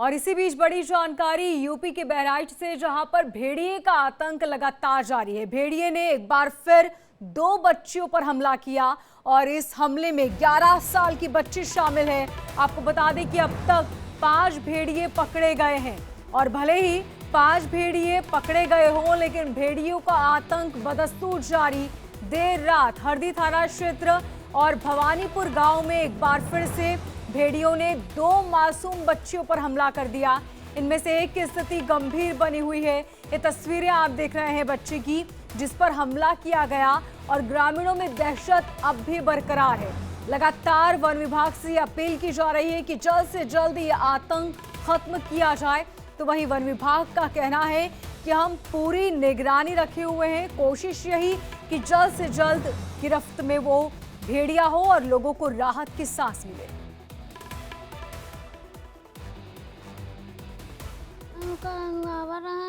और इसी बीच बड़ी जानकारी यूपी के बहराइच से, जहां पर भेड़िए का आतंक लगातार जारी है। भेड़िए ने एक बार फिर 2 बच्चियों पर हमला किया और इस हमले में 11 साल की बच्ची शामिल है। आपको बता दें कि अब तक 5 भेड़िए पकड़े गए हैं और भले ही 5 भेड़िए पकड़े गए हों, लेकिन भेड़ियों का आतंक बदस्तूर जारी। देर रात हरदी थाना क्षेत्र और भवानीपुर गांव में एक बार फिर से भेड़ियों ने 2 मासूम बच्चियों पर हमला कर दिया। इनमें से एक की स्थिति गंभीर बनी हुई है। ये तस्वीरें आप देख रहे हैं बच्ची की, जिस पर हमला किया गया, और ग्रामीणों में दहशत अब भी बरकरार है। लगातार वन विभाग से अपील की जा रही है कि जल्द से जल्द ये आतंक खत्म किया जाए। तो वहीं वन विभाग का कहना है कि हम पूरी निगरानी रखे हुए हैं। कोशिश यही कि जल्द से जल्द गिरफ्त में वो भेड़िया हो और लोगों को राहत की सांस मिले।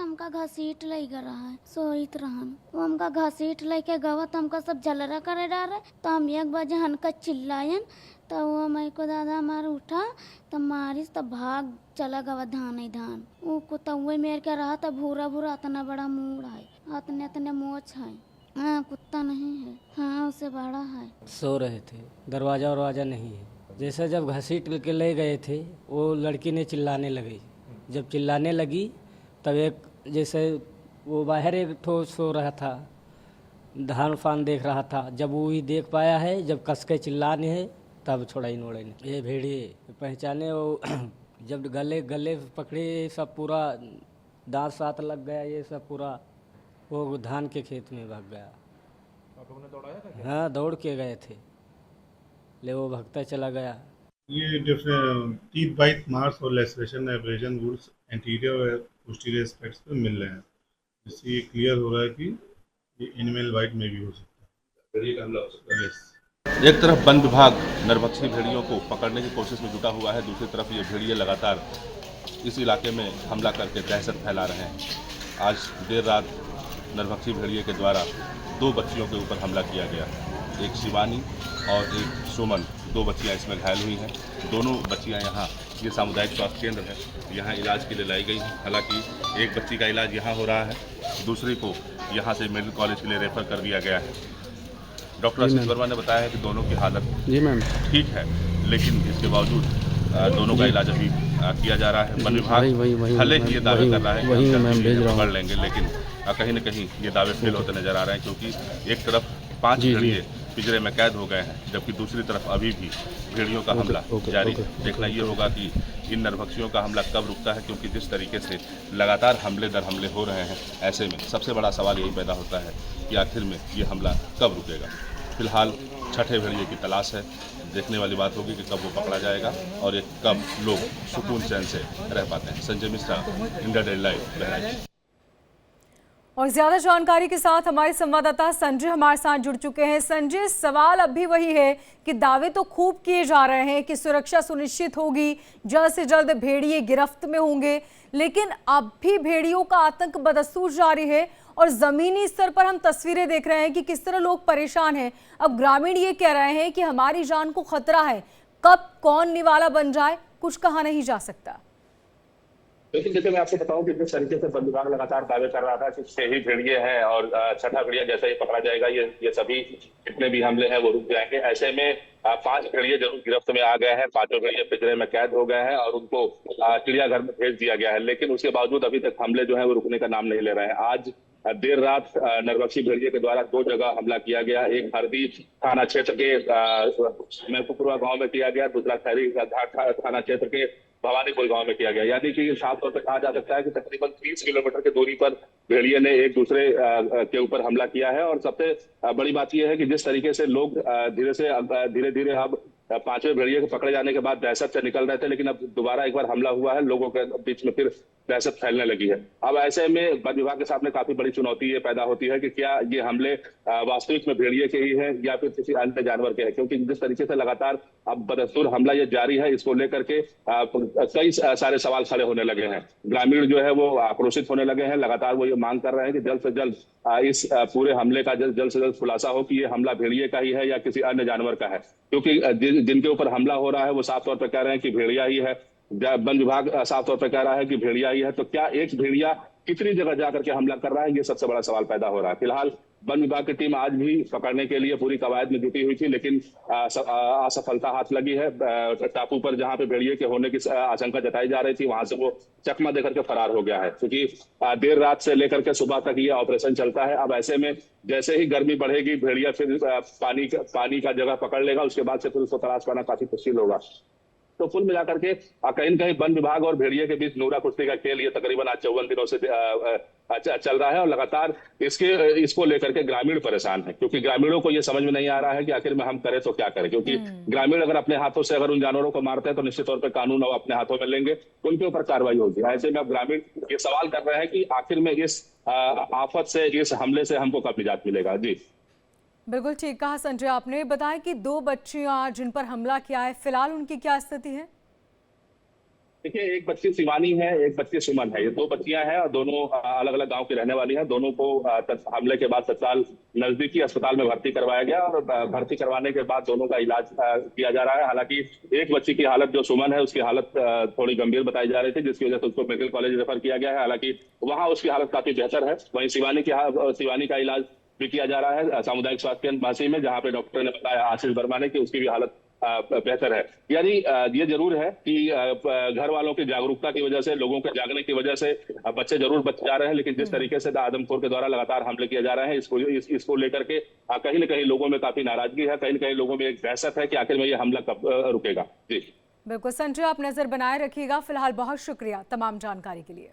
हमका घसीट लई कर रहा है, सोइत रहन वो हमका घसीट लई के गवत हमका सब जलरा करे डारे। तो हम 1 बजे हनका चिल्लायन, तो वो मैं को दादा मार उठा, तो मारिस, तो भाग चला गवा धान ही धान। वो कुत्ते मेर के रहा, तो भूरा भूरा इतना बड़ा मुंह है, इतने इतने मोच है। हाँ, कुत्ता नहीं है, हाँ उससे बड़ा है। सो रहे थे, दरवाजा नहीं है। जैसे जब घसीट के ले गए थे, वो लड़की ने चिल्लाने लगी। जब चिल्लाने लगी तब एक जैसे वो बाहर एक ठो सो रहा था, धान फान देख रहा था। जब वो ही देख पाया है, जब कस के चिल्लाने है, तब छोड़ाई नोड़े ने। ये भेड़िए पहचाने वो जब गले पकड़े, सब पूरा दांत साथ लग गया, ये सब पूरा वो धान के खेत में भाग गया। आप लोगों ने दौड़ाया था क्या? हाँ, दौड़ के गए थे, ले वो भागता चला गया। ये डिफरेंट टीथ बाइट मार्क्स और लेसरेशन एब्रेजन वुड्स एंटीरियर और पोस्टीरियर एस्पेक्ट्स पे मिल रहे हैं, जिससे ये क्लियर हो रहा है कि ये एनिमल बाइट में भी हो सकता है, भेड़िए का हमला हो सकता है। एक तरफ वन विभाग नरभक्षी भेड़ियों को पकड़ने की कोशिश में जुटा हुआ है, दूसरी तरफ ये भेड़िए लगातार इस इलाके में हमला करके दहशत फैला रहे हैं। आज देर रात नरभक्षी भेड़िए के द्वारा 2 बच्चियों के ऊपर हमला किया गया। एक शिवानी और एक सुमन, 2 बच्चियां इसमें घायल हुई हैं। दोनों बच्चियां यहाँ, ये सामुदायिक स्वास्थ्य केंद्र है, यहाँ इलाज के लिए लाई गई हैं। हालांकि एक बच्ची का इलाज यहाँ हो रहा है, दूसरी को यहाँ से मेडिकल कॉलेज के लिए रेफर कर दिया गया है। डॉक्टर आशीष वर्मा ने बताया है कि दोनों की हालत ठीक है, लेकिन इसके बावजूद दोनों का इलाज अभी किया जा रहा है। वन विभाग भले ही ये दावे कर रहा है कि हम पकड़ लेंगे, लेकिन कहीं न कहीं ये दावे फेल होते नजर आ रहे हैं, क्योंकि एक तरफ 5 भेड़िए पिंजरे में कैद हो गए हैं, जबकि दूसरी तरफ अभी भी भेड़ियों का हमला जारी है। देखना ये होगा कि इन नरभक्षियों का हमला कब रुकता है, क्योंकि जिस तरीके से लगातार हमले दर हमले हो रहे हैं, ऐसे में सबसे बड़ा सवाल यही पैदा होता है कि आखिर में ये हमला कब रुकेगा। फिलहाल छठे भेड़िए की तलाश है, देखने वाली बात होगी कि कब वो पकड़ा जाएगा और ये कब लोग सुकून चैन से रह पाते हैं। Sanjay Mishra, India daily live, Bahraich. और ज्यादा जानकारी के साथ हमारे संवाददाता संजय हमारे साथ जुड़ चुके हैं। संजय, सवाल अब भी वही है कि दावे तो खूब किए जा रहे हैं कि सुरक्षा सुनिश्चित होगी, जल्द से जल्द भेड़िए गिरफ्त में होंगे, लेकिन अब भी भेड़ियों का आतंक बदस्तूर जारी है और जमीनी स्तर पर हम तस्वीरें देख रहे हैं कि किस तरह लोग परेशान हैं। अब ग्रामीण ये कह रहे हैं कि हमारी जान को खतरा है, कब कौन निवाला बन जाए कुछ कहा नहीं जा सकता। लेकिन जैसे मैं आपको बताऊं कि जिस तरीके से वन विभाग लगातार दावे कर रहा था कि 6 ही भेड़िए हैं और छठा भेड़िया जैसे ही पकड़ा जाएगा ये सभी जितने भी हमले हैं वो रुक जाएंगे। ऐसे में 5 भेड़िए जरूर गिरफ्त में आ गए हैं, 5 भेड़िए पिंजरे में कैद हो गए हैं और उनको चिड़ियाघर में भेज दिया गया है, लेकिन उसके बावजूद अभी तक हमले जो है वो रुकने का नाम नहीं ले रहे हैं। आज देर रात नरभक्षी भेड़िए के द्वारा 2 जगह हमला किया गया। एक हरदी थाना क्षेत्र के महबूबपुरा गांव में किया गया, दूसरा खैरी घाट थाना क्षेत्र के भवानीपुर गांव में किया गया। यानी कि साफ तौर पर कहा जा सकता है कि तकरीबन 30 किलोमीटर की दूरी पर भेड़िए ने एक दूसरे के ऊपर हमला किया है। और सबसे बड़ी बात यह है कि जिस तरीके से लोग धीरे धीरे अब 5वें भेड़िए के पकड़े जाने के बाद दहशत से निकल रहे थे, लेकिन अब दोबारा एक बार हमला हुआ है, लोगों के बीच में फिर दहशत फैलने लगी है। अब ऐसे में वन विभाग के सामने काफी बड़ी चुनौती ये पैदा होती है कि क्या ये हमले वास्तविक में भेड़िए के ही हैं या फिर किसी अन्य जानवर के हैं, क्योंकि जिस तरीके से लगातार अब बदस्तूर हमला ये जारी है, इसको लेकर के कई सारे सवाल खड़े होने लगे हैं। ग्रामीण जो है वो आक्रोशित होने लगे हैं, लगातार वो ये मांग कर रहे हैं कि जल्द से जल्द इस पूरे हमले का जल्द से जल्द खुलासा हो कि ये हमला भेड़िए का ही है या किसी अन्य जानवर का है, क्योंकि जिनके ऊपर हमला हो रहा है वो साफ तौर पर कह रहे हैं कि भेड़िया ही है। वन विभाग साफ तौर पर कह रहा है कि भेड़िया ही है, तो क्या एक भेड़िया कितनी जगह जाकर के हमला कर रहा है, ये सबसे बड़ा सवाल पैदा हो रहा है। फिलहाल वन विभाग की टीम आज भी पकड़ने के लिए पूरी कवायद में जुटी हुई थी, लेकिन असफलता हाथ लगी है। टापू पर जहां पे भेड़िए के होने की आशंका जताई जा रही थी, वहां से वो चकमा देकर के फरार हो गया है, क्योंकि देर रात से लेकर के सुबह तक ये ऑपरेशन चलता है। अब ऐसे में जैसे ही गर्मी बढ़ेगी, भेड़िया फिर पानी का जगह पकड़ लेगा, उसके बाद से फिर उसको तलाश पाना काफी मुश्किल होगा। तो कुल मिलाकर के कहीं न कहीं वन विभाग और भेड़िए के बीच नूरा कुश्ती का खेल ये तकरीबन आज 54 दिनों से चल रहा है, और लगातार इसको लेकर के ग्रामीण परेशान है, क्योंकि ग्रामीणों को ये समझ में नहीं आ रहा है कि आखिर में हम करें तो क्या करें, क्योंकि ग्रामीण अगर अपने हाथों से अगर उन जानवरों को मारते हैं तो निश्चित तौर पर कानून वो अपने हाथों में लेंगे, उनके ऊपर कार्रवाई होगी। ऐसे में अब ग्रामीण ये सवाल कर रहे हैं कि आखिर में इस आफत से, इस हमले से हमको कब निजात मिलेगा। जी बिल्कुल ठीक कहा संजय आपने। बताया कि 2 बच्चियां जिन पर हमला किया है, फिलहाल उनकी क्या स्थिति है? देखिए, एक बच्ची शिवानी है, एक बच्ची सुमन है। ये 2 बच्चियां हैं और दोनों अलग अलग गांव की रहने वाली हैं। दोनों को हमले के बाद तत्काल नजदीकी अस्पताल में भर्ती करवाया गया, और भर्ती करवाने के बाद दोनों का इलाज किया जा रहा है। हालांकि एक बच्ची की हालत, जो सुमन है, उसकी हालत थोड़ी गंभीर बताई जा रही थी, जिसकी वजह से उसको मेडिकल कॉलेज रेफर किया गया है। हालांकि वहां उसकी हालत काफी बेहतर है। वहीं शिवानी का इलाज भी किया जा रहा है सामुदायिक स्वास्थ्य केंद्र झांसी में, जहां पे डॉक्टर ने बताया, आशीष वर्मा ने, कि उसकी भी हालत बेहतर है। यानी ये जरूर है कि घर वालों की जागरूकता की वजह से, लोगों के जागने की वजह से बच्चे जरूर बच जा रहे हैं, लेकिन जिस तरीके से आदमखोर के द्वारा लगातार हमले किए जा रहे हैं, इसको लेकर के कहीं न कहीं लोगों में काफी नाराजगी है, कहीं न कहीं लोगों में एक दहशत है कि आखिर में ये हमला कब रुकेगा। जी बिल्कुल संजय, आप नजर बनाए रखिएगा। फिलहाल बहुत शुक्रिया तमाम जानकारी के लिए।